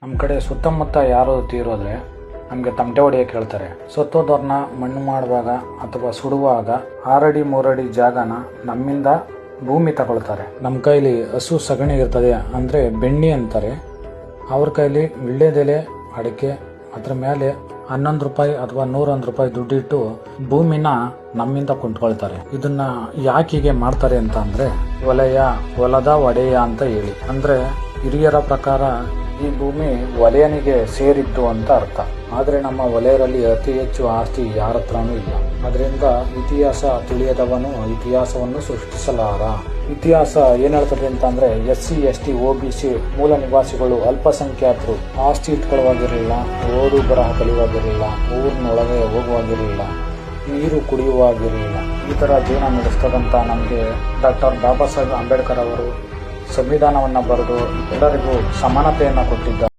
ನಮ್ಮ ಕಡೆ ಸುತ್ತಮುತ್ತ ಯಾರು ತೀರೋದ್ರೆ ನಮಗೆ ತಮಟೆ ಹೊಡೆಯೋಕೆ ಹೇಳ್ತಾರೆ. ಸತ್ತೋದವ್ರನ್ನ ಮಣ್ಣು ಮಾಡುವಾಗ ಅಥವಾ ಸುಡುವಾಗ 6 ಅಡಿ 3 ಅಡಿ ಜಾಗನ ನಮ್ಮಿಂದ ಭೂಮಿ ತಗೊಳ್ತಾರೆ. ನಮ್ಮ ಕೈಲಿ ಹಸು ಸಗಣಿ ಇರ್ತದೆ ಅಂದರೆ ಬೆಣ್ಣೆ ಅಂತಾರೆ. ಅವ್ರ ಕೈಲಿ ವಿಳ್ಳೆದೆಲೆ ಅಡಿಕೆ ಅದ್ರ ಮೇಲೆ 11 ರೂಪಾಯಿ ಅಥವಾ 101 ರೂಪಾಯಿ ದುಡ್ಡಿಟ್ಟು ಭೂಮಿನ ನಮ್ಮಿಂದ ಕೊಂಡ್ಕೊಳ್ತಾರೆ. ಇದನ್ನ ಯಾಕೆ ಮಾಡ್ತಾರೆ ಅಂತ ಅಂದ್ರೆ ಹೊಲದ ಒಡೆಯ ಅಂತ ಹೇಳಿ. ಅಂದ್ರೆ ಹಿರಿಯರ ಪ್ರಕಾರ ಈ ಭೂಮಿ ಒಲೆಯನಿಗೆ ಸೇರಿದ್ದು ಅಂತ ಅರ್ಥ. ಆದ್ರೆ ನಮ್ಮ ಒಲೆಯರಲ್ಲಿ ಅತಿ ಹೆಚ್ಚು ಆಸ್ತಿ ಯಾರ ಹತ್ರನೂ ಇಲ್ಲ. ಅದರಿಂದ ಇತಿಹಾಸ ತಿಳಿಯದವನು ಇತಿಹಾಸವನ್ನು ಸೃಷ್ಟಿಸಲಾರ. ಇತಿಹಾಸ ಏನ್ ಹೇಳ್ತದೆ ಅಂತ ಅಂದ್ರೆ SC ST OBC ಮೂಲ ನಿವಾಸಿಗಳು ಅಲ್ಪಸಂಖ್ಯಾತರು ಆಸ್ತಿ ಇಟ್ಕೊಳ್ಳುವಾಗಿರಲಿಲ್ಲ, ಓದು ಬರಹ ಕಲಿಯುವಾಗಿರಲಿಲ್ಲ, ಊರಿನೊಳಗೆ ಹೋಗುವಾಗಿರಲಿಲ್ಲ, ನೀರು ಕುಡಿಯುವಾಗಿರಲಿಲ್ಲ. ಈ ತರ ಜೀವನ ನಡೆಸ್ತದಂತ ನಮಗೆ ಡಾಕ್ಟರ್ ಬಾಬಾ ಸಾಹೇಬ್ ಅಂಬೇಡ್ಕರ್ ಅವರು ಸಂವಿಧಾನವನ್ನ ಬರೆದು ಎಲ್ಲರಿಗೂ ಸಮಾನತೆಯನ್ನ ಕೊಟ್ಟಿದ್ದಾರೆ.